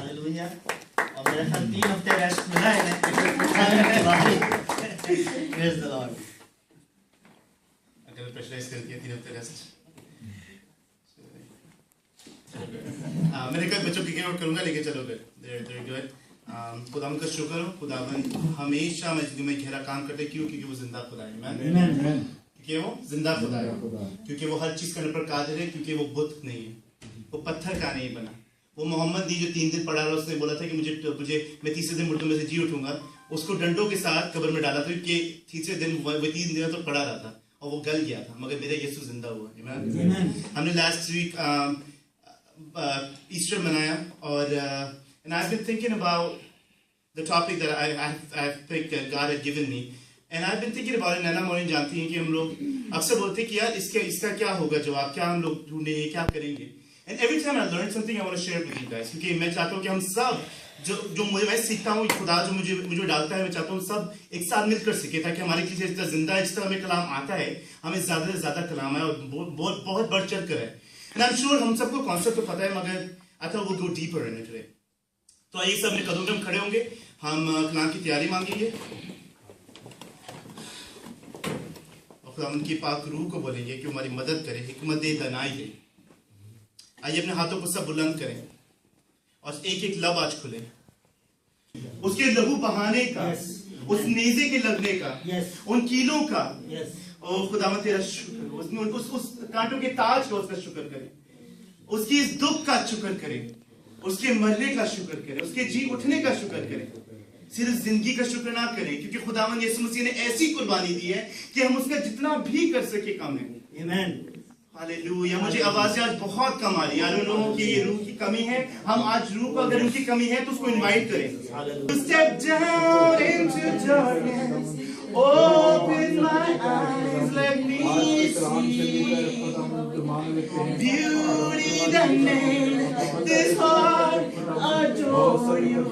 Hallelujah. और मेरा ख्याल 3 हफ्ते रेस्ट मिला है ना। Praise the Lord. अगर प्रेशराइज करती है 3 हफ्ते रेस्ट। मैंने कहा बच्चों की आउट करूंगा, लेकिन चलो फिर खुदावन का शुक्र हो। खुदावन हमेशा में गहरा काम करते, क्यों? क्योंकि वो जिंदा खुदा है। क्योंकि वो जिंदा खुदा है, क्योंकि वो हर चीज करने पर कादिर है, क्योंकि वो बुत नहीं है, वो पत्थर का नहीं बना। वो मोहम्मद ने जो 3 दिन पड़ा रहा, उसने बोला था कि मुझे मैं तीसरे दिन मुर्दों में से जी उठूंगा। उसको डंडों के साथ कब्र में डाला था, क्योंकि तीसरे दिन वो 3 दिन तो पड़ा रहा था और वो गल गया था, मगर मेरा यीशु जिंदा हुआ। हमने लास्ट वीक ईस्टर मनाया और and I've been thinking about the topic that I've picked that God had given me, and I've been thinking about it. नैना मोरिन जानती हैं कि हम लोग अक्सर बोलते हैं कि यार इसका क्या होगा जवाब, क्या हम लोग ढूंढेंगे, क्या करेंगे। And every time I learn something, I want to share with you guys, क्योंकि मैं चाहता हूँ कि हम सब जो मैं सीखता हूँ, खुदा जो मुझे डालता है, मैं चाहता हूँ सब एक साथ मिलकर सीखे, ताकि हमारे लिए जितना जिंदा है, जितना हमें कलाम आता है, हमें ज्यादा से ज्यादा कलाम है और बहुत बढ़ चढ़ कर है। And I'm sure हम सबको कॉन्सेप्ट तो पता है, मगर I thought we'll go deeper in it today. तो आइए सब अपने कदमों पे हम खड़े होंगे, हम कलाम की तैयारी मांगेंगे और खुदावंद की पाक रूह को बोलेंगे कि हमारी मदद करे, हिकमत दे, दनाई दे। आइए अपने हाथों को सब बुलंद करें और एक एक लब आज खुले। उसके लहू बहाने का, उस नेज़े के लगने का, उन कीलों का, ओ खुदावंद तेरा शुक्र। उस कांटों के ताज का उसका शुक्र करें, उसकी इस दुख का शुक्र करें, उसके मरने का शुक्र करें, उसके जी उठने का शुक्र करें। सिर्फ जिंदगी का शुक्र ना करें, क्योंकि खुदावंद यीशु मसीह ने ऐसी कुर्बानी दी है कि हम उसका जितना भी कर सके कम है। आमीन, हालेलुया। मुझे आवाज़ें आज बहुत कम आ रही है, आई डोंट नो कि ये रूह की कमी है। हम आज रूह को, अगर उनकी कमी है तो उसको इनवाइट करें। Step down into darkness, open my eyes, let me see beauty that made this heart adore you.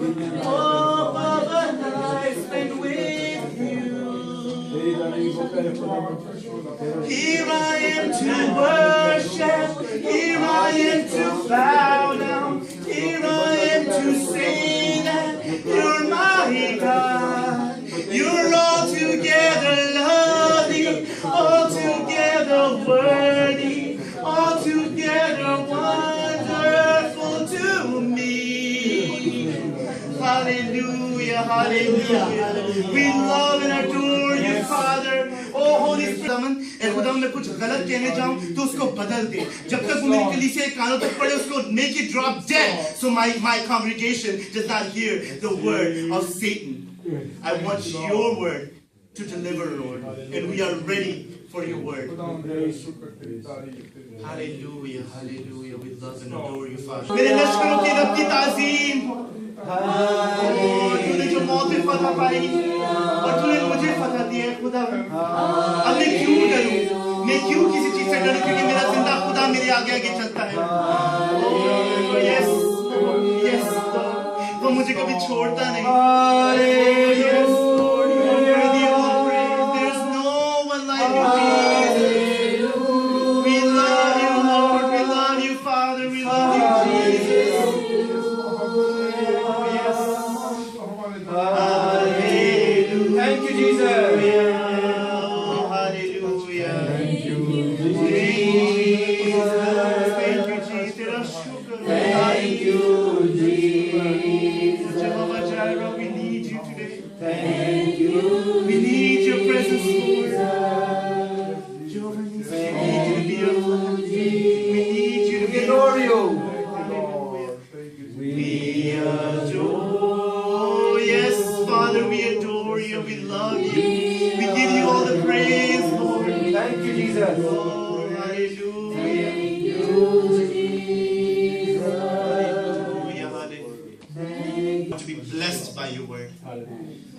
All of a life spent with you. Here I am to worship, here I am to bow down, here I am to say that you're my God. You're altogether lovely, altogether worthy, altogether wonderful to me. Hallelujah, hallelujah. We love and adore you, Father. Oh, Holy Spirit. खुदावंद मैं कुछ गलत कहने जाऊं तो उसको बदल दे। जब तक वो मेरी कलीसिया के कानों तक पड़े, उसको make it drop dead, so my congregation does not hear the word of Satan. I want your word to deliver, Lord, and we are ready for your word. Hallelujah, hallelujah. We love and adore you, Father. मेरे लश्करों के रब की ताज़ीम हो। तूने जो मौतें फतह पाई और तूने मुझे फतह दी है, खुदा। अब मैं क्यों डरूं? मैं क्यों किसी चीज से डरूं? क्योंकि मेरा जिंदा खुदा मेरे आगे आगे चलता है। यस यस, वो मुझे कभी छोड़ता नहीं। Yes lord, you are worthy of praise. There is no one like you, Jesus. We love you lord, we love you father, we love you Jesus. Yes, hallelujah. Thank you Jesus.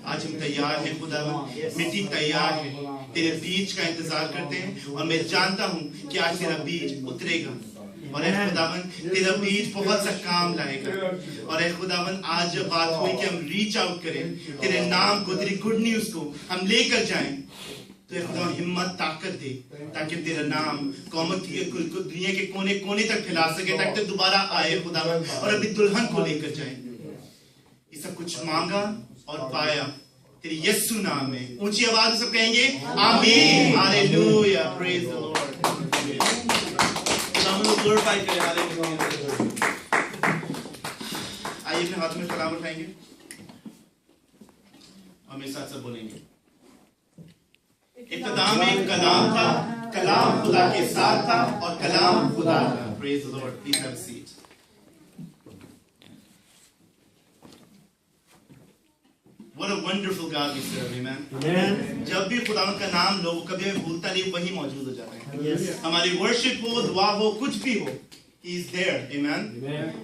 आज हम तैयार हैं खुदावन, मिट्टी तैयार है, तेरे बीज का इंतजार करते हैं और मैं जानता हूँ कि आज तेरा बीज उतरेगा और ऐ खुदावन तेरा बीज बहुत सा काम लाएगा। और ऐ खुदावन आज जब बात हुई कि हम रीच आउट करें, तेरे नाम को, तेरी गुड न्यूज को हम लेकर जाएं, तो तो खुदा हिम्मत ताकत दे ताकि तेरा नाम कौमों की दुनिया के कोने कोने तक फैला सके, ताकि तो दोबारा आए खुदा और अपनी दुल्हन को लेकर जाए। ये सब कुछ मांगा और पाया तेरे यीशु नाम में। ऊंची आवाज से सब कहेंगे आमीन, हालेलुया, प्रेज द लॉर्ड। खुदा को ग्लोरीफाई करें, हालेलुया। आइए अपने हाथों में कलाम उठाएंगे और मेरे साथ सब बोलेंगे। इब्तिदा में कलाम था, कलाम खुदा के साथ था और कलाम खुदा था। Praise the Lord, please have a seat. What a wonderful God we serve, amen. जब भी खुदा का नाम लो, कभी हमें भूलता नहीं, वही मौजूद हो जाता है। हमारी वर्शिप हो, दुआ हो, कुछ भी हो, He is there, amen.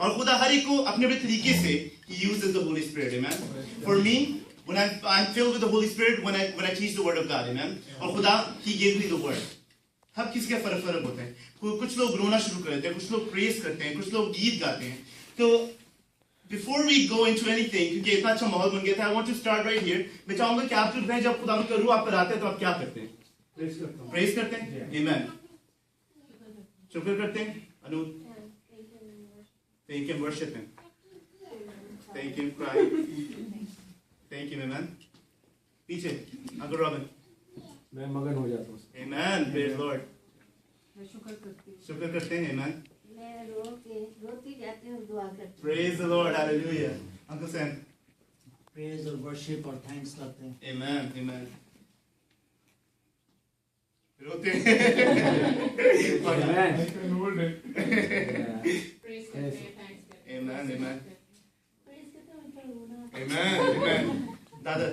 और खुदा हर एक को अपने अपने तरीके से He uses the Holy Spirit, amen. For me, when I'm filled with the Holy Spirit, when I teach the Word of God, amen. और खुदा He gave me the Word. हर किसी का फर्क होता है। कुछ लोग रोना शुरू कर देते हैं, कुछ लोग प्रेस करते हैं, कुछ लोग गीत गाते हैं। तो Before we go into anything, क्योंकि इतना अच्छा माहौल बन गया था, I want to start right here. मैं चाहूंगा कि आप जो जब खुदा का रूह आप पर आता है तो आप क्या करते हैं? प्रेस करते हैं, amen. शुक्र करते हैं, अनु. Thank Him, worship Him. Thank Him, cry. Thank Him, amen. पीछे, Uncle Robin. मैं मगन हो जाता हूँ। Amen, praise Lord. मैं शुक्र करते हैं, amen. मैं रोती जाती हूँ, दुआ करती हूँ। Praise the Lord, hallelujah. Uncle Sam. Praise और वर्शिप और थैंक्स करते हैं। Amen, amen. रोते Amen, amen. Amen, amen. दादा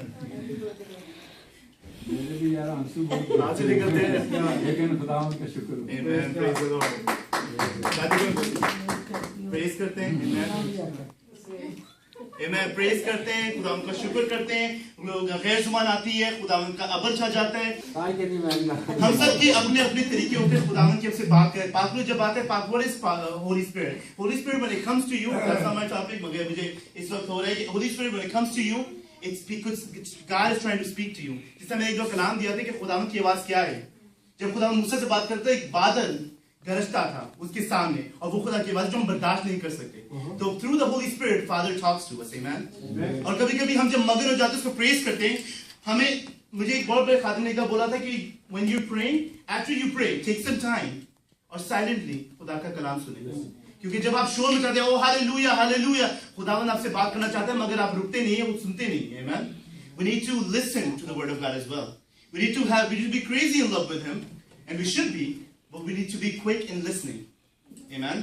मेरे भी यार आंसू आंसू निकलते हैं, लेकिन खुदा का शुक्र। Amen, praise the Lord. Press करते हैं, Amen, प्रेस करते हैं, खुदा उनका शुक्र करते हैं। लोग गैर जुबान आती है, खुदा उनका अबर छा जाता है। हम सब के अपने अपने तरीके होते हैं खुदा की हमसे बात करें। पाकलू जब आता है, पाक, what is Holy Spirit? Holy Spirit when it comes to you, that's not my topic, मगर मुझे इस वक्त हो रहा है कि Holy Spirit when it comes to you, it's because God is trying to speak to you. जिस मैंने एक दो कलाम दिया था कि खुदा की आवाज क्या है। जब खुदा मूसा से बात करता है, एक बादल गरजता था उसके सामने और वो खुदा की आवाज जो हम बर्दाश्त नहीं कर सकते। तो through the Holy Spirit Father talks to us, amen. और कभी कभी हम जब मगन हो जाते हैं, उसको प्रेस करते हैं। हमें मुझे एक बहुत बड़े खादिम ने एक बोला था कि when you praying, after you pray, take some time और साइलेंटली खुदा का कलाम सुने। क्योंकि जब आप शोर मचाते हैं, ओ हालेलुया हालेलुया, खुदावन आपसे बात करना चाहता है, मगर आप रुकते नहीं है, वो सुनते नहीं है, आमेन। We need to listen to the word of God as well. We need to be crazy in love with Him, and we should be. But we need to be quick in listening. Amen.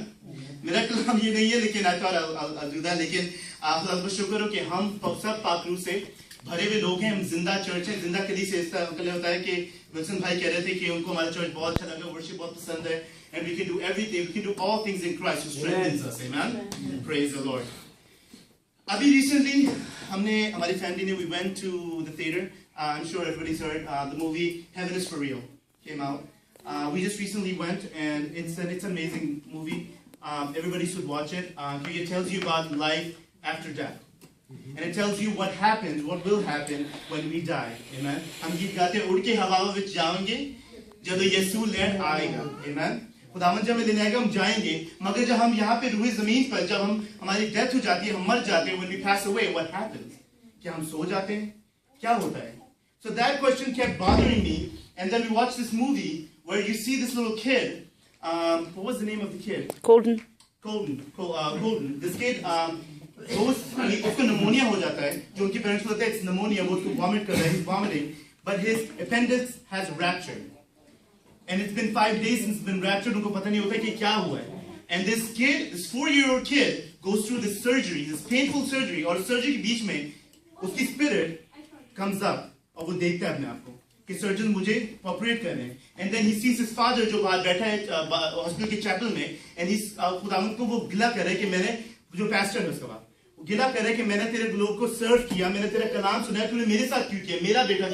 मेरा कलाम ये नहीं है, लेकिन I thought I'll do that. लेकिन आप लोगों को शुक्र हो कि हम सब पाकरू से भरे हुए लोग हैं। हम जिंदा चर्च हैं, जिंदा कली से। इस तरह होता है कि विल्सन भाई कह रहे थे कि उनको हमारा चर्च बहुत अच्छा लगा, वर्शिप बहुत पसंद है। And we can do everything, we can do all things in Christ who strengthens us. Amen. Praise the Lord. अभी recently हमने हमारी family ने we went to the theater. I'm sure everybody's heard the movie Heaven is for Real came out. We just recently went, and it's an amazing movie. Everybody should watch it because it tells you about life after death, and it tells you what happens, what will happen when we die. Amen. हम गीत गाते हैं, उड़ के हवाओं में जाएंगे जब यीशु लौट आएगा। Amen. खुदावन जब हमें लेने आएगा, हम जाएंगे। मगर जब हम यहाँ पे रूहे जमीन पर, जब हमारी डेथ हो जाती है, हम मर जाते हैं, when we pass away, what happens? क्या हम सो जाते हैं? क्या होता है? So that question kept bothering me, and then we watched this movie where you see this little kid. What was the name of the kid? Colton. Colton. This kid उसको pneumonia हो जाता है, जो उनके पेरेंट्स को लगता है it's pneumonia, वो उसको vomit कर रहा है, he's vomiting, but his appendix has ruptured, and it's been 5 days since it's been ruptured. उनको पता नहीं होता कि क्या हुआ है, and this kid, this 4-year-old kid, goes through this surgery, this painful surgery, और surgery के बीच में उसकी spirit comes up और वो देखता है अपने आप को कि सर्जन मुझे ऑपरेट कर रहे हैं। And then he sees his father जो बाहर बैठा है हॉस्पिटल के चैपल में, एंड ही खुदावंद को वो गिला कर रहा है कि मैंने, जो पास्टर है उसका बाप, वो गिला कर रहा है कि मैंने तेरे लोगों को सर्व किया, मैंने तेरा कलाम सुना, तूने मेरे साथ क्यों किया, मेरा बेटा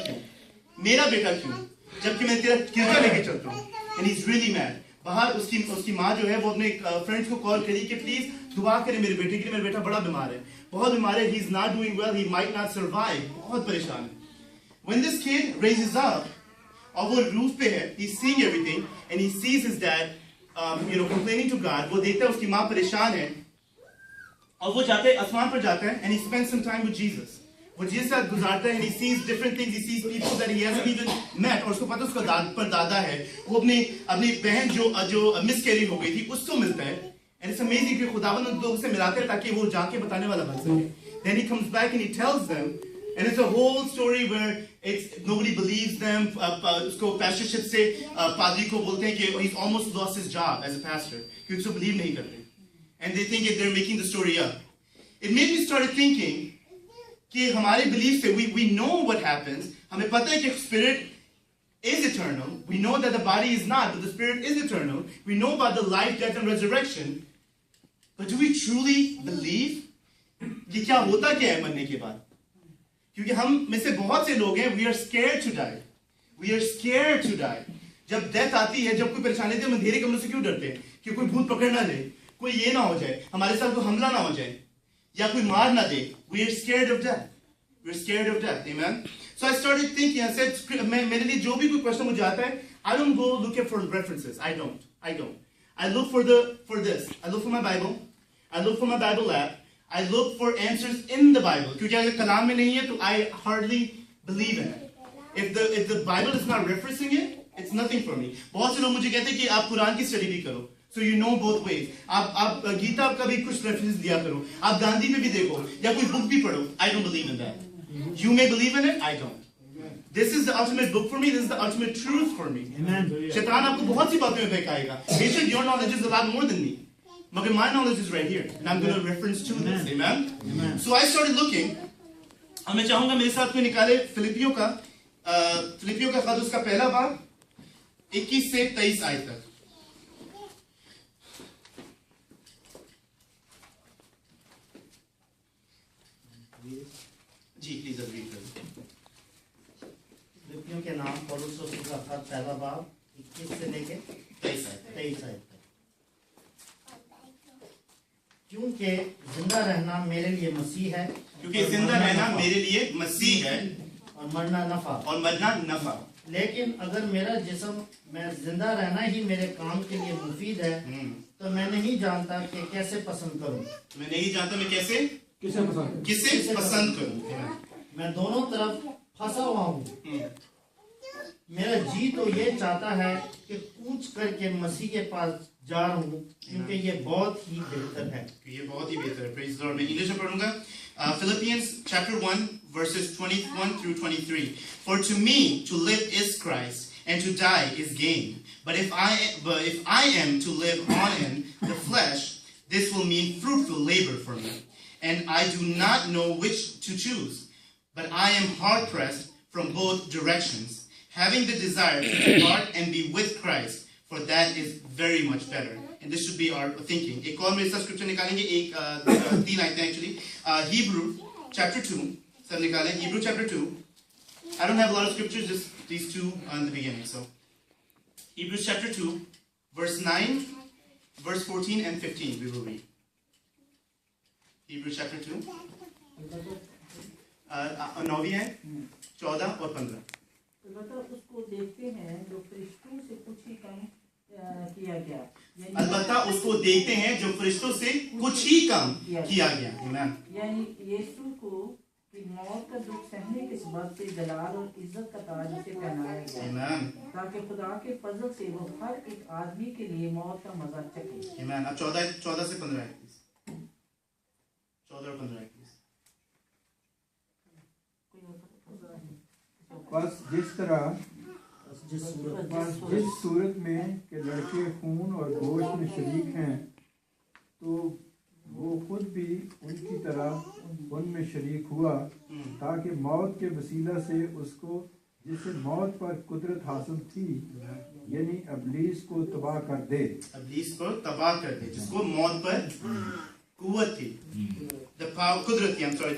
क्यों, जबकि मैं तेरा गिरजा लेके चलता हूँ। And he is really mad. बाहर उसकी माँ जो है वो अपने फ्रेंड्स को कॉल करी कि प्लीज दुआ करें मेरे बेटे के लिए, मेरा बेटा बड़ा बीमार है, बहुत बीमार है, he is not doing well, he might not survive, बहुत परेशान है। When this kid raises up, और वो रूफ पे है, he's seeing everything and he sees his dad complaining to God. वो देखता है उसकी माँ परेशान है और वो जाते आसमान पर जाता है and he spends some time with Jesus. वो जीसस के साथ गुजारता है and he sees different things, he sees people that he hasn't even met, और उसको पता है उसका दादा है, वो अपनी बहन जो मिसकैरी हो गई थी उसको मिलता है, and it's amazing कि खुदावंद उन लोगों से मिलाते हैं ताकि वो जाके बताने वाला बन सके. Then he comes back and he tells them, and it's a whole story where nobody believes them. उसको pastorship से पादरी को बोलते हैं कि he's almost lost his job as a pastor क्योंकि उसको believe नहीं करते, and they think that they're making the story up. It made me start thinking कि हमारे belief से we know what happens. हमें पता है कि spirit is eternal. We know that the body is not, but the spirit is eternal. We know about the life, death, and resurrection. But do we truly believe? कि क्या होता क्या है मरने के बाद? क्योंकि हम में से बहुत से लोग हैं, we are scared to die. We are scared to die. जब death आती है, जब कोई परेशानी आती है, हम अंधेरे कमरों से क्यों डरते हैं? कि कोई भूत पकड़ ना ले, कोई ये ना हो जाए, हमारे साथ कोई हमला ना हो जाए, या कोई मार ना दे. We are scared of death. We are scared of death. Amen. So I started thinking. I said, मेरे लिए जो भी कोई question मुझे आता है, I don't go looking for references. I don't. I look for this. I look for my Bible. I look for my Bible app. I look for answers in the Bible. क्योंकि अगर कलाम में नहीं है तो I hardly believe in it. If the Bible is not referencing it, it's nothing for me. बहुत से लोग मुझे कहते हैं कि आप कुरान की स्टडी भी करो. So you know both ways. आप गीता का भी कुछ रेफरेंस दिया करो. आप गांधी पे भी देखो या कोई बुक भी पढ़ो. I don't believe in that. You may believe in it. I don't. This is the ultimate book for me. This is the ultimate truth for me. Amen. शैतान आपको बहुत सी बातों में बहकाएगा. बेशक your knowledge is a lot more than me. But my knowledge is right here, and I'm going to reference to this. Amen? Amen. So I started looking. और मैं चाहूँगा मेरे साथ कोई निकाले फिलिपियों का खत उसका पहला बाब 21 से 23 आयत तक. जी प्लीज रीड करें. फिलिपियों के नाम पौलुस रसूल का खत पहला बाब 21 से लेके 23 आयत तक. क्योंकि जिंदा रहना मेरे लिए मसीह है. क्योंकि जिंदा रहना मेरे लिए मसीह है और मरना नफा. लेकिन अगर मेरा जिस्म में जिंदा रहना ही मेरे काम के लिए मुफीद है तो मैं नहीं जानता कि कैसे पसंद करूं. मैं नहीं जानता मैं किसे पसंद करूं. मैं दोनों तरफ फंसा हुआ हूँ. मेरा जी तो ये चाहता है कि कूच करके मसीह के पास जा रहा हूँ क्योंकि ये बहुत ही बेहतर है. Praise the Lord. मैं इंग्लिश में पढ़ूंगा. Philippians chapter 1 verses 21 through 23. For to me to live is Christ and to die is gain. But if I am to live on in the flesh, this will mean fruitful labor for me. And I do not know which to choose. But I am hard pressed from both directions, having the desire to depart and be with Christ. For that is very much better. And this should be our thinking. एक और मेरे साथ scripture निकालेंगे. 3 आयतें actually. Hebrew chapter 2. सब निकालें. Hebrew chapter 2. I don't have a lot of scriptures, just these two in the beginning. So Hebrews chapter 2, verse 9, verse 14 and 15 we will read. Hebrews chapter 2. 9 है, 14 और 15. मतलब उसको देखते हैं जो फरिश्तों से कुछ ही कम किया गया. अलबत्ता उसको देखते हैं जो फरिश्तों से कुछ ही कम किया गया. यानी यीशु को कि मौत का दुख सहने के सबब से जलाल और इज्जत का ताज उसे पहनाया गया ताकि खुदा के फजल से वो हर एक आदमी के लिए मौत का मजा चखे. अब 14 से 15 है. 14 और 15 है. बस जिस सूरत में कि लड़के खून और गोश्त में शरीक हैं तो वो खुद भी उनकी तरह उनमें शरीक हुआ ताकि मौत के वसीला से उसको जिसे मौत पर कुदरत हासिल थी यानी इब्लीस को तबाह कर दे. जिसको मौत पर कुव्वत थी. The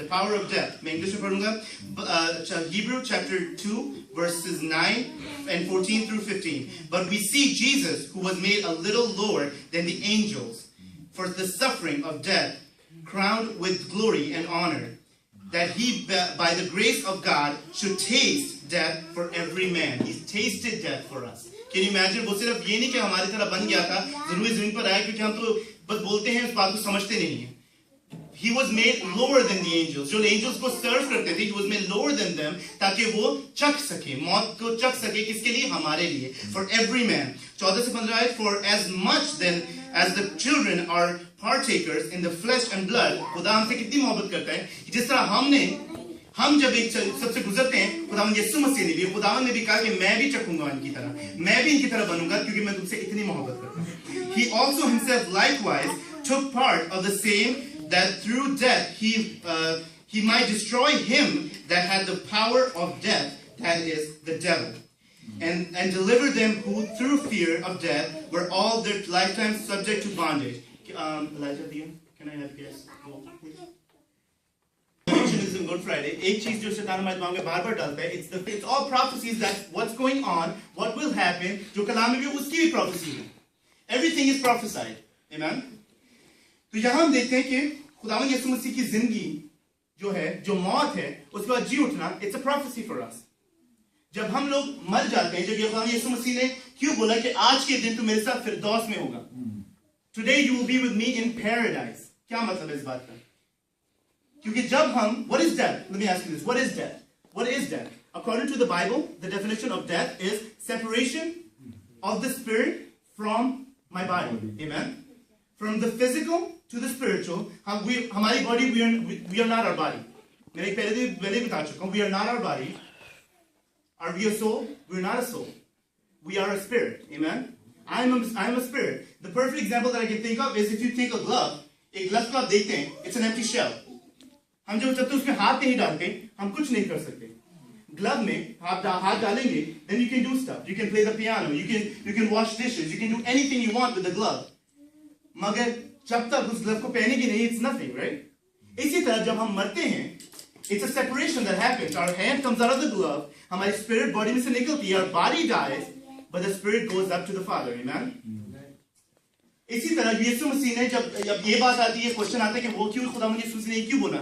power of death. मैं इंग्लिश में पढ़ूंगा. Hebrew chapter 2 verses 9 and 14 through 15. But we see Jesus, who was made a little lower than the angels, for the suffering of death, crowned with glory and honor, that he, by the grace of God, should taste death for every man. He tasted death for us. Can you imagine? वो सिर्फ ये नहीं कि हमारी तरह बन गया था, जरूरी ज़मीन पर आया, क्योंकि हम तो बस बोलते हैं, उस बात को समझते नहीं हैं. He was made lower than the angels. जो angels को serve करते थे, he was made lower than them, ताकि वो चख सके, मौत को चख सके, किसके लिए? हमारे लिए. For every man. 14 से 15 आयत. For as much then as the children are partakers in the flesh and blood, खुदा हमसे कितनी मोहब्बत करता है. जिस तरह हम जब एक सबसे गुजरते हैं, खुदावंद यीशु मसीह ने भी, खुदावंद ने भी कहा कि मैं भी चखूंगा इनकी तरह, मैं भी इनकी तरह बनूंगा, क्योंकि मैं तुमसे इतनी मोहब्बत करता हूं. He also himself likewise took part of the same, that through death he might destroy him that had the power of death, that is the devil, and deliver them who through fear of death were all their lifetime subject to bondage. Elijah, can I have you guys go, please? Good Friday. एक चीज जो शैतान हमारे दिमाग में बार-बार डालता है, it's all prophecies that what's going on, what will happen. जो कलाम में भी उसकी भी prophecy है. Everything is prophesied. Amen. तो यहाँ हम देखते हैं कि खुदावंद यीशु मसीह की जिंदगी जो है, जो मौत है, उसके बाद जी उठना, it's a prophecy for us. जब हम लोग मर जाते हैं, जब ये खुदावंद यीशु मसीह ने क्यों बोला कि आज के दिन तू मेरे साथ फिरदौस में होगा. Today you will be with me in paradise. क्या मतलब है इस बात का? क्योंकि जब हम, what is death? Let me ask you this. What is death? What is death? According to the Bible, the definition of death is separation of the spirit from my body. Amen. From the physical to the spiritual. हमारी body, we are not our body. मैंने पहले बता चुका हूँ. We are not our body. Are we a soul? We are not a soul. We are a spirit. Amen. I am a spirit. The perfect example that I can think of is if you take a glove. एक glove को आप देखते हैं. It's an empty shell. हम जब तक उसमें हाथ नहीं डालते, हम कुछ नहीं कर सकते. ग्लव में आप हाथ डालेंगे, then you can do stuff. You can play the piano. You can wash dishes. You can do anything you want with the glove. मगर जब तक उस ग्लव को पहनेंगे नहीं, it's nothing, right? इसी तरह जब हम मरते हैं, it's a separation that happens. Our hand comes out of the glove. हमारी spirit body में से निकलती है. Our body dies, but the spirit goes up to the Father. Amen. इसी तरह यीशु मसीह ने जब ये बात आती है, क्वेश्चन आता है कि वो क्यों खुदावंद यीशु मसीह ने क्यों बोला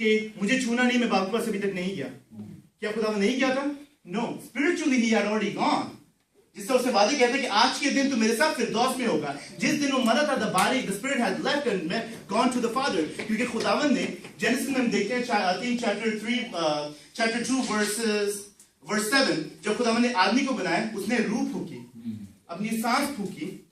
कि मुझे छूना नहीं, मैं बाप के पास अभी तक नहीं गया. क्या खुदावंद नहीं गया था? No, spiritually he had already gone. जिससे उसने वादे कहते हैं कि आज के दिन तू मेरे साथ फिरदौस में होगा. जिस दिन वो मरा था, the spirit had left and gone to the Father. क्योंकि खुदावंद ने जेनेसिस में हम देखते हैं, I think chapter 2 verse 7, जब खुदावंद ने आदमी को बनाया, उसने रूह फूकी, अपनी सांस फूकी,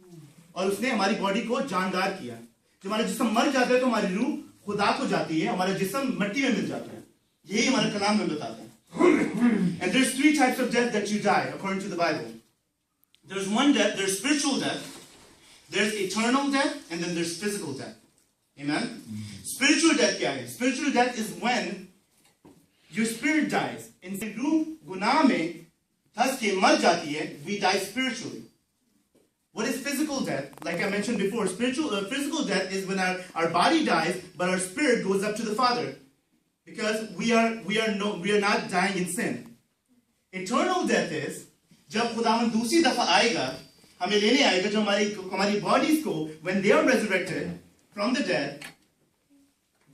और उसने हमारी बॉडी को जानदार किया. जब हमारा जिस्म मर जाता है तो हमारी रूह खुदा को जाती है, हमारा जिस्म मिट्टी में मिल जाता है. यही हमारे कलाम में बताता है. And there's 3 types of death that you die according to the Bible. There's one death, there's spiritual death, there's eternal death, and then there's physical death. Amen. Spiritual death क्या है? Spiritual death is when your spirit dies. In रूह गुनाह में धंस के मर जाती है, we die spiritually. What is physical death? Like I mentioned before, physical death is when our body dies, but our spirit goes up to the Father, because we are not dying in sin. Eternal death is जब खुदावंद दूसरी दफा आएगा, हमें लेने आएगा, जो हमारी bodies को, when they are resurrected from the dead,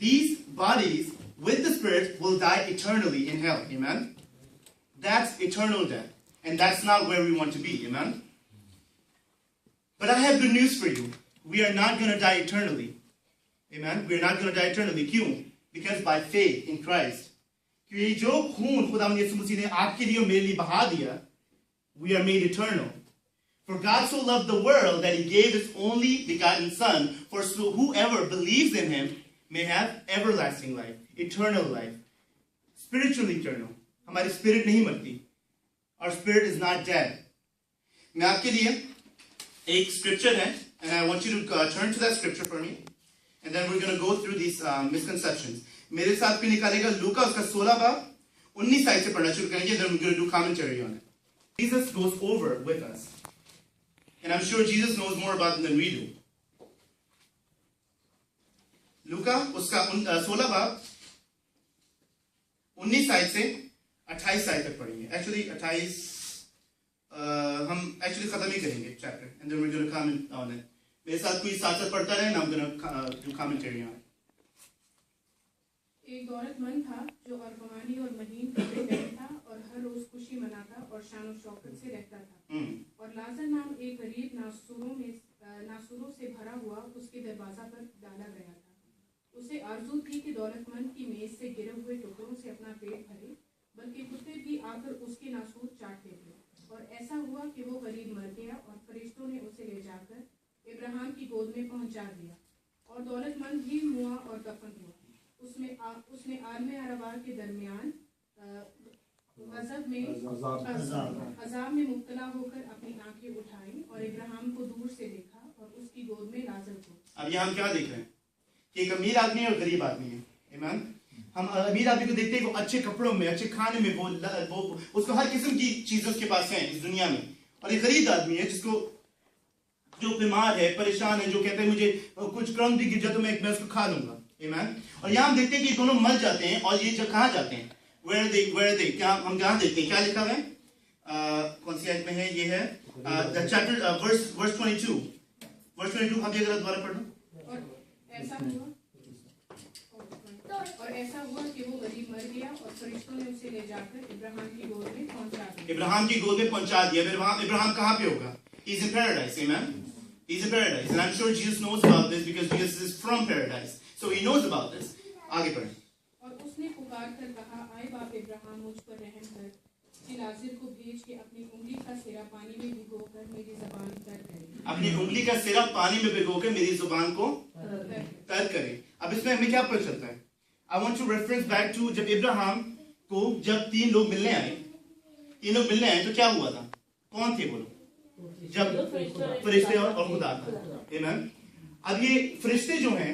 these bodies with the spirit will die eternally in hell. Amen. That's eternal death, and that's not where we want to be. Amen. But I have good news for you. We are not going to die eternally. Amen. We are not going to die eternally. क्यों? Because by faith in Christ. क्योंकि जो खून खुदावंद यीशु मसीह ने आपके लिए और मेरे लिए बहा दिया, we are made eternal. For God so loved the world that he gave his only begotten Son, for so whoever believes in him may have everlasting life, eternal life, spiritually eternal. हमारी spirit नहीं मरती. Our spirit is not dead. मैं आपके लिए एक scripture है, and I want you to turn to that scripture for me, and then we're going to go through these misconceptions. मेरे साथ भी निकालेगा लूका उसका 16 बाब 19 साइड से पढ़ना शुरू करेंगे, then we're going to do commentary on it. Jesus goes over with us, and I'm sure Jesus knows more about it than we do. लूका उसका 16 बाब 19 साइड से 28 साइड तक पढ़ेंगे. Actually 28 हम actually खत्म ही करेंगे chapter, and then we're going to comment on it. मेरे साथ कोई साथ पढ़ता रहे, and I'm going to do commentary on it. एक दौलतमंद था जो अरगवानी और महीन कपड़े पहनता और हर रोज खुशी मनाता और शान शौकत से रहता था। और लाजर नाम एक गरीब नासूरों से भरा हुआ उसके दरवाजा पर डाला गया था। उसे आरजू थी कि दौलतमंद की मेज से गिरे हुए टुकड़ों से अपना पेट भरे, बल्कि कुत्ते भी आकर उसके नासूर चाटते थे। और ऐसा हुआ कि वो गरीब मर गया और फरिश्तों ने उसे ले जाकर इब्राहिम की गोद में पहुंचा दिया। और दौलतमंद भी हुआ और दफन हुआ। उसने आलम अरबा के दरमियान अजाब में मुब्तला होकर अपनी आंखें उठाई और इब्राहिम को दूर से देखा और उसकी गोद में लाजर को। अब यहाँ हम क्या देख रहे हैं कि एक अमीर आदमी और गरीब आदमी है। ईमान, हम अमीर आदमी को देखते हैं, वो अच्छे कपड़ों में, अच्छे खाने में, वो उसको हर किस्म की चीजें उसके पास है इस दुनिया में। और एक गरीब आदमी है जिसको जो बीमार है, परेशान है, जो कहते हैं मुझे कुछ क्रम भी गिर जाए तो मैं उसको खा लूंगा। ईमान, और यहाँ हम देखते हैं कि ये दोनों मर जाते हैं और ये जो कहाँ जाते हैं, where are they? क्या हम कहाँ देखते हैं, क्या लिखा हुआ है, कौन सी आयत में है, ये है द चैप्टर वर्स 22 आप ये दोबारा पढ़ लो। और ऐसा हुआ कि वो गरीब मर गया और फरिश्तों ने उसे ले जाकर इब्राहिम की गोद में पहुंचा दिया। इब्राहिम की गोद में पहुंचा दिया। इब्राहिम कहाँ पे होगा? He is in paradise, amen. He is in paradise, and I'm sure Jesus knows about this because Jesus is from paradise, so he knows about this. आगे बढ़ें। और उसने पुकार कर कहा, आए बाप इब्राहिम, मुझ पर रहम कर, कि लाजर को भेज के अपनी उंगली का सिरा पानी में भिगोकर मेरी ज़बान तर करे। अपनी उंगली का सिरा पानी में भिगोकर मेरी जुबान को तर करे। अब इसमें हमें क्या पता चलता है? I want to reference back to जब इब्राहिम को जब तीन लोग मिलने आए तो क्या हुआ था? कौन थे वो लोग? जब फरिश्ते और खुदा था। आमीन। अब ये फरिश्ते जो हैं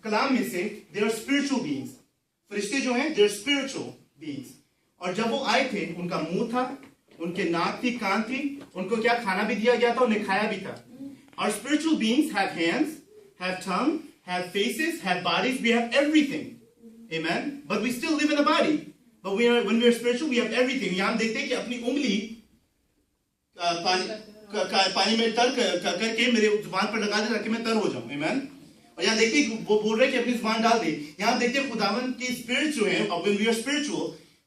कलाम में से they are spiritual beings। फरिश्ते जो हैं they are spiritual beings। और जब वो आए थे उनका मुंह था, उनके नाक थी, कान थी, उनको क्या खाना भी दिया गया था, उन्हें खाया भी था। Our spiritual beings have hands, have tongue, have faces, have bodies, we have everything। Amen। But we still live in a body। But when we are spiritual, we have everything। यहाँ हम देखते हैं कि अपनी उंगली पानी में तर करके मेरे जुबान पर लगा दे ताकि मैं तर हो जाऊं। Amen। और यहाँ देखते हैं वो बोल रहे हैं कि अपनी जुबान डाल दे। यहाँ देखते हैं खुदावन की स्पिरिट जो है, when we are spiritual,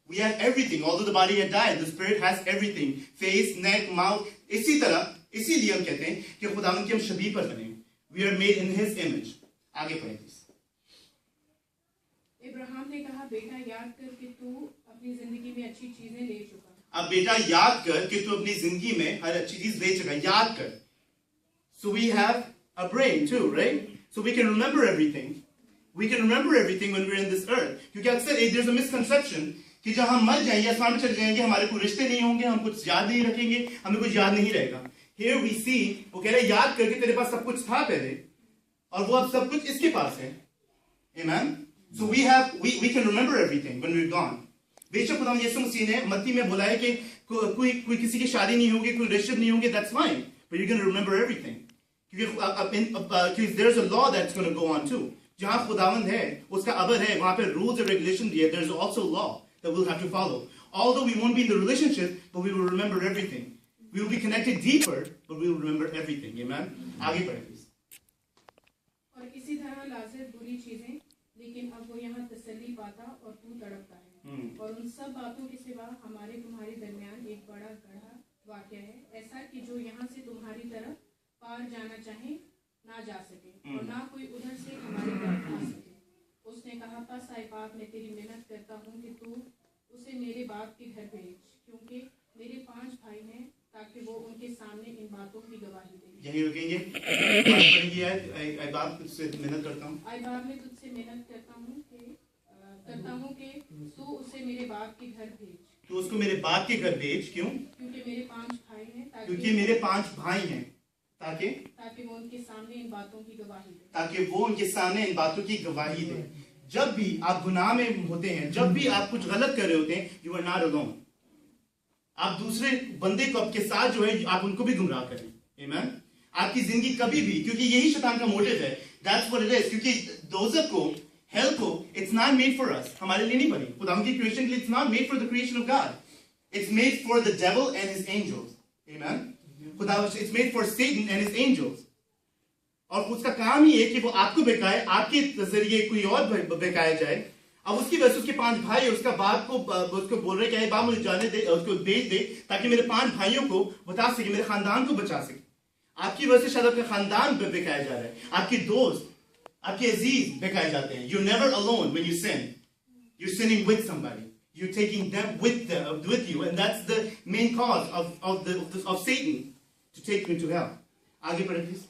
we have everything। Although the body had died, the spirit has everything। Face, neck, mouth। इसीलिए हम कहते हैं कि खुदावन की हम शबीह पर बने। We are made in His image। आगे पढ़ें। इब्राहिम ने कहा, बेटा याद कर कि तू अपनी जिंदगी में अच्छी चीजें ले चुका। अब बेटा याद कर कि तू अपनी जिंदगी में हर अच्छी चीज ले चुका। याद कर। So we have a brain too, right? So we can remember everything। We can remember everything when we're in this earth। क्योंकि अक्सर there's a misconception कि जब हम मर जाएंगे, आसमान में चले जाएंगे, हमारे कोई रिश्ते नहीं होंगे, हम कुछ याद नहीं रखेंगे, हमें कुछ याद नहीं रहेगा। Here we see, वो कह रहे याद करके तेरे पास सब कुछ था पहले और वो अब सब कुछ इसके पास है। Amen। So we can remember everything when we're gone। बेशक खुदा यीशु मसीह ने मत्ती में बोला है कि कोई किसी की शादी नहीं होगी, कोई रिश्ते नहीं होंगे, that's fine, but you're going to remember everything। क्योंकि there's a law that's going to go on too। जहां खुदावंद है, उसका अबर है, वहां पे rules and regulation दिए, there's also law that we'll have to follow। Although we won't be in the relationship, but we will remember everything। We will be connected deeper, but we will remember everything। Amen। आगे बढ़े please. और इसी तरह लाजर बुरी चीजें, लेकिन अब वो यहाँ तसल्ली पाता और तू तड़पता है। और उन सब बातों के सिवा हमारे तुम्हारे दरमियान एक बड़ा गढ़ा वाक़या है, ऐसा कि जो यहाँ से तुम्हारी तरफ पार जाना चाहे ना जा सके और ना कोई उधर से हमारी तरफ आ सके। उसने कहा, बस आए बाप, मैं तेरी मिन्नत करता हूँ कि तू उसे मेरे बाप के घर भेज, क्योंकि मेरे 5 भाई हैं, ताकि वो उनके सामने इन बातों की गवाही दे। यहीं रुकेंगे। आई बाप तुझसे मिन्नत करता हूँ। आई बाप, मैं तुझसे मिन्नत करता हूँ कि तू उसे मेरे बाप के घर भेज। तू उसको मेरे बाप के घर भेज। क्यों? क्योंकि मेरे 5 भाई हैं, क्योंकि मेरे 5 भाई हैं, ताकि वो उनके सामने इन बातों की गवाही दे। ताकि वो उनके सामने इन बातों की गवाही दे। जब भी आप गुनाह में होते हैं, जब भी आप कुछ गलत कर रहे होते हैं, यू आर नॉट अलोन। आप दूसरे बंदे को आपके साथ जो है, आप उनको भी गुमराह करें। आमीन। आपकी जिंदगी कभी भी, क्योंकि यही शैतान का मोटिव है, दैट्स व्हाट इट इज। क्योंकि दोज़ख को, हेल को, it's not made for us, हमारे लिए नहीं बनी। खुदा की क्रिएशन के लिए it's not made for the creation of God, it's made for the devil and his angels. आमीन। खुदा, it's made for Satan and his angels. और उसका काम ही है कि वो आपको बहकाए, आपके जरिए कोई और बहकाया जाए, अब उसकी वजह से उसके 5 भाई उसका बाप को उसको बोल रहे कि बाप मुझे जाने दे, उसको भेज दे ताकि मेरे 5 भाइयों को बता सके, मेरे खानदान को बचा सके। आपकी वजह से शायद आपका खानदान बिकाया जा रहा है, आपके दोस्त, आपके अजीज बिकाए जाते हैं। You're never alone when you sin. You're sinning with somebody. You're taking them with you, and that's the main cause of Satan to take you into hell. आगे पढ़े प्लीज।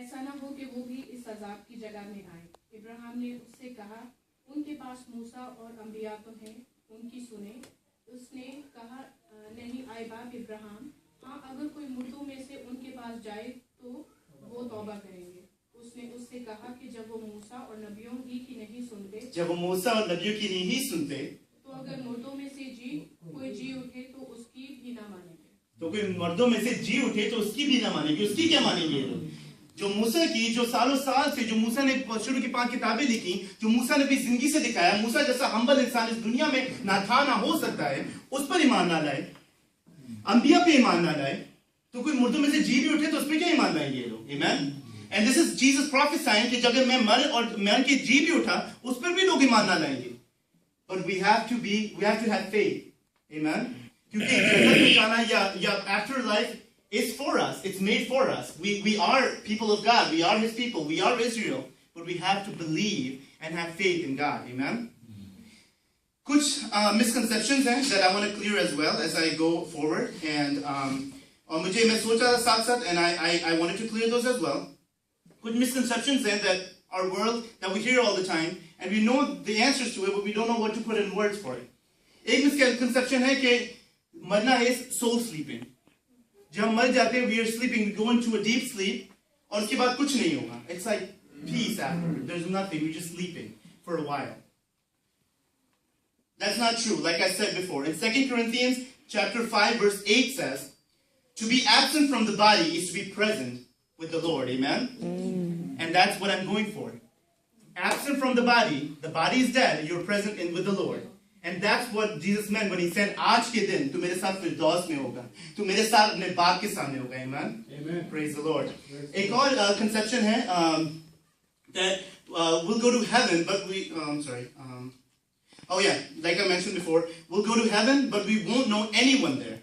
ऐसा न हो कि वो भी इस अजाब की जगह में आए। इब्राहिम ने उससे कहा, उनके पास मूसा और अंबिया तो हैं, उनकी सुने। उसने कहा, नहीं आए बाप इब्राहिम, हाँ अगर कोई मुर्दों में से उनके पास जाए तो वो तौबा करेंगे। उसने उससे कहा कि जब वो मूसा और नबियों ही की नहीं सुनते, जब वो मूसा और नबियों की नहीं सुनते, तो अगर मुर्दों में से कोई जी उठे तो उसकी भी ना मानेंगे। तो कोई मर्दों में से जी उठे तो उसकी भी ना मानेंगे। उसकी क्या मानेंगे ये लोग? जो मूसा की, जो सालों साल से जो मूसा ने शुरू की 5 किताबें लिखी, जो मूसा ने अपनी जिंदगी से दिखाया, मूसा जैसा हम्बल इंसान इस दुनिया में ना था ना हो सकता है, उस पर ईमान ना लाए, अंबिया पे ईमान ना लाए, तो कोई मुर्दों में से जी भी उठे तो उस पर क्या ईमान लाएंगे ये लोग? आमीन। And this is Jesus prophesying कि जब मैं मर के जी भी उठा, उस पर भी लोग ईमान ना लाएंगे। But we have to have faith. आमीन। क्योंकि जन्नत में जाना या after life is for us. It's made for us. We are people of God. We are His people. We are Israel. But we have to believe and have faith in God. Amen. कुछ misconceptions हैं that I want to clear as well as I go forward. And और मुझे मैं सोच रहा था साथ साथ and I wanted to clear those as well. कुछ misconceptions हैं that our world that we hear all the time and we know the answers to it, but we don't know what to put in words for it. एक misconception है कि मरना is soul sleeping. जब हम मर जाते हैं, we are sleeping, we go into a deep sleep, और उसके बाद कुछ नहीं होगा. It's like peace after. There's nothing. We're just sleeping for a while. That's not true. Like I said before, in 2 Corinthians chapter 5 verse 8 says, to be absent from the body is to be present with the Lord. Amen. And that's what I'm going for. Absent from the body is dead. You're present with the Lord. And that's what Jesus meant when he said, आज के दिन तू मेरे साथ फिरदौस में होगा, तू मेरे साथ अपने बाप के सामने होगा। Amen. Amen. Praise the Lord. एक और conception है that we'll go to heaven, but like I mentioned before, we'll go to heaven, but we won't know anyone there.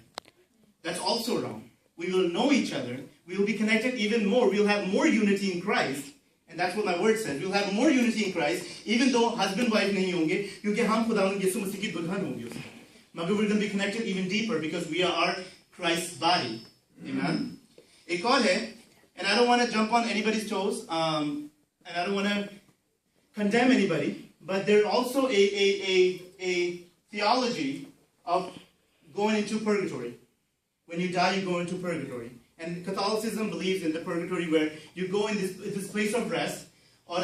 That's also wrong. We will know each other. We will be connected even more. We'll have more unity in Christ. And that's what my word says. We'll have more unity in Christ, even though husband wife नहीं होंगे, क्योंकि हम खुदावंद यीशु मसीह की दुल्हन होंगे उसमें. But we're going to be connected even deeper because we are Christ's body. Amen. एक और है, and I don't want to jump on anybody's toes, and I don't want to condemn anybody, but there's also a theology of going into purgatory. When you die, you go into purgatory. And Catholicism believes in the purgatory where you go in this place of rest, or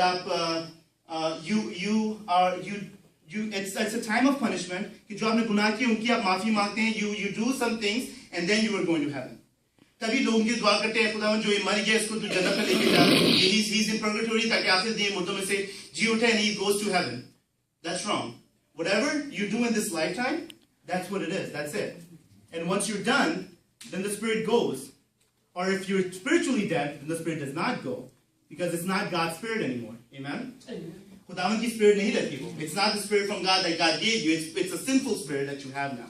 it's a time of punishment. कि जो आपने गुनाह किए उनकी आप माफी मांगते हैं. You do some things and then you are going to heaven. तभी लोग ये दुआ करते हैं, खुदावन जो ये मर गया इसको तू जन्नत में लेके जा. He's in purgatory ताकि आखिर दिन मुर्दों में से जी उठे and he goes to heaven. That's wrong. Whatever you do in this lifetime, that's what it is. That's it. And once you're done, then the spirit goes. Or if you're spiritually dead, then the spirit does not go. Because it's not God's spirit anymore. Amen? खुदावन की spirit नहीं रहती वो. It's not the spirit from God that God gave you. It's a sinful spirit that you have now.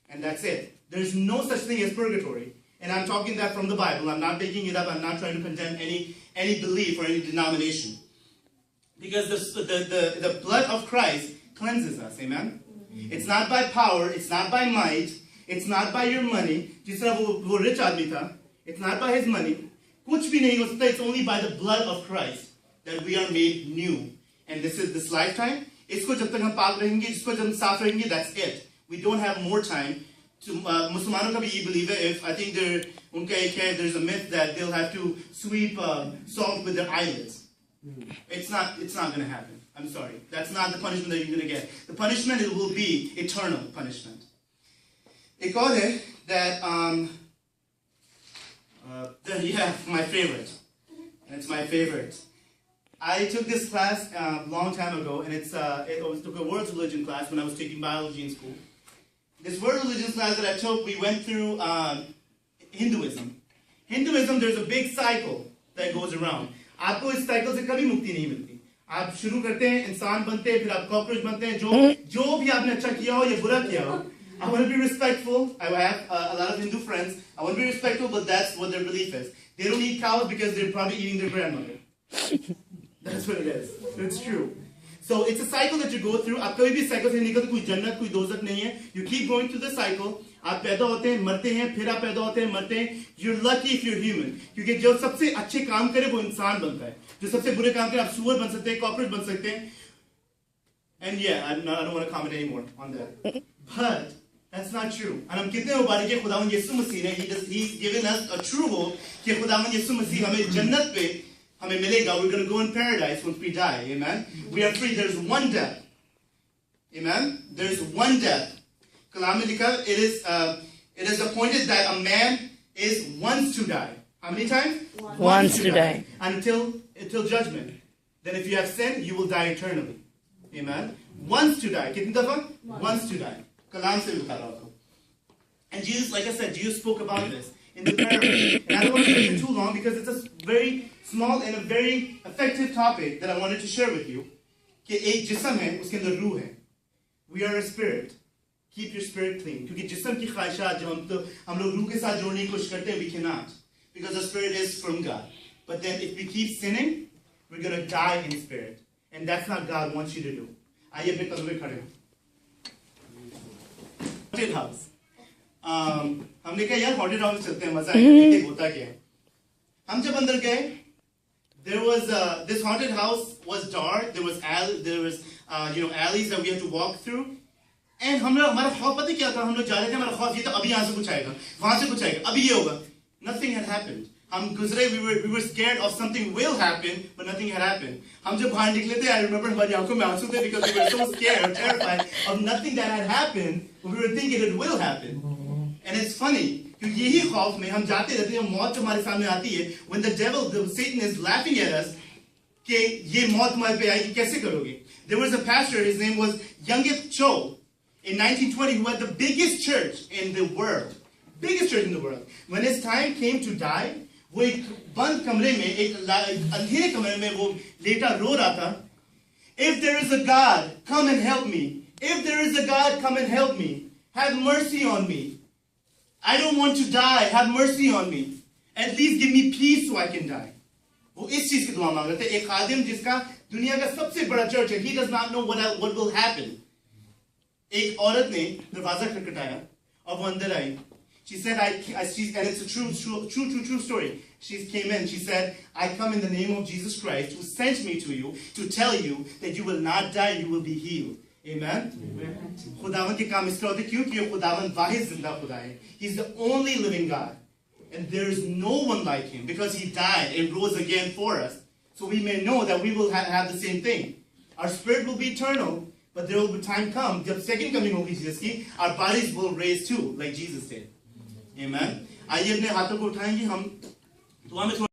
And that's it. There's no such thing as purgatory. And I'm talking that from the Bible. I'm not making it up. I'm not trying to condemn any belief or any denomination. Because the blood of Christ cleanses us. Amen? It's not by power. It's not by might. It's not by your money. जिस तरह वो rich आदमी था. It's not by his money. कुछ भी नहीं हो सकता. It's only by the blood of Christ that we are made new. And this lifetime. इसको जब तक हम पाक रहेंगे, जिसको जब हम साफ रहेंगे, that's it. We don't have more time. To मुसलमानों का भी ये believe है. If I think उनका एक है, there's a myth that they'll have to sweep salt with their eyelids. It's not going to happen. I'm sorry. That's not the punishment that you're going to get. The punishment will be eternal punishment. एक और है that my favorite. And it's my favorite. I took this class a long time ago, and it was a world religion class when I was taking biology in school. This world religion class that I took, we went through Hinduism. Hinduism, there's a big cycle that goes around. आपको इस cycle से कभी मुक्ति नहीं मिलती. आप शुरू करते हैं इंसान बनते हैं, फिर आप कॉकरोच बनते हैं, जो भी आपने अच्छा किया हो या बुरा किया हो. I want to be respectful. I have a lot of Hindu friends. I want to be respectful, but that's what their belief is. They don't eat cows because they're probably eating their grandmother. That's what it is. It's true. So it's a cycle that you go through. आप कभी भी cycle से निकलते, कोई जन्नत कोई दोज़ख नहीं है. You keep going through the cycle. आप पैदा होते हैं, मरते हैं, फिर आप पैदा होते हैं, मरते हैं. You're lucky if you're human. क्योंकि जो सबसे अच्छे काम करे वो इंसान बनता है. जो सबसे बुरे काम करे आप सुअर बन सकते हैं, कॉकरोच बन सकते हैं. And yeah, I don't want to comment anymore on that. But that's not true. And हम कितने मुबारक है खुदावंद यीशु मसीह ने. He's given us a true hope कि खुदावंद यीशु मसीह हमें जन्नत पे हमें मिलेगा. We're going to go in paradise once we die. Amen. We are free. There's one death. Amen. There's one death. कलाम में लिखा it is appointed that a man is once to die. How many times? Once to die. Until judgment. Then if you have sinned, you will die eternally. Amen. Once to die. कितनी दफा? Once to die. कलाम से भी बता रहा हूँ. And Jesus, like I said, Jesus spoke about this in the parable. And I don't want to make it too long because it's a very small and a very effective topic that I wanted to share with you. कि एक जिस्म है, उसके अंदर रूह है. We are a spirit. Keep your spirit clean. क्योंकि जिस्म की ख्वाहिशात जो हम लोग रूह के साथ जोड़ने की कोशिश करते हैं, we cannot. Because the spirit is from God. But then if we keep sinning, we're going to die in spirit. And that's not God wants you to do. आइए अपने कदम पे खड़े हो. Haunted house. हमने कहा यार haunted house चलते हैं, मजा आएगा, देखते होता क्या है. हम जब अंदर गए, there was this haunted house was dark. There was alleys that we had to walk through. And हमारा खौफ पता क्या था? हम लोग जा रहे थे, हमारा खौफ ये था अभी यहाँ से कुछ आएगा, वहाँ से कुछ आएगा, अभी ये होगा. Nothing had happened. हम गुजरे, we were scared of something will happen, but nothing had happened. हम जब बाहर निकले थे, I remember हमारी आंखों में आंसू थे because we were so scared, terrified of nothing that had happened, but we were thinking it will happen. And it's funny, क्योंकि यही खौफ में हम जाते रहते हैं, मौत हमारे सामने आती है. When the devil, Satan is laughing at us, कि ये मौत हमारे पे आएगी, कैसे करोगे? There was a pastor, his name was Youngip Cho, in 1920, who had the biggest church in the world. Biggest church in the world. When his time came to die, वो एक बंद कमरे में, एक अंधेरे कमरे में वो लेटा रो रहा था. If there is a God, come and help me. If there is a God, come and help me. Have mercy on me. I don't want to die. Have mercy on me. At least give me peace so I can die. वो इस चीज की दुआ मांग रहे थे. एक खादिम जिसका दुनिया का सबसे बड़ा चर्च है. He does not know what will happen. एक औरत ने दरवाजा खटखटाया और वो अंदर आई. She said, and it's a true story. She came in, she said, I come in the name of Jesus Christ who sent me to you to tell you that you will not die, you will be healed. Amen? खुदावन के काम इसलिए होते क्यों? क्योंकि खुदावन वाहिद जिंदा खुदा है. He's the only living God. And there is no one like him because he died and rose again for us. So we may know that we will have the same thing. Our spirit will be eternal, but there will be time come, जब second coming होगी Jesus की, our bodies will raise too, like Jesus did. Amen. आइए अपने हाथों को उठाएंगे हम. दुआ में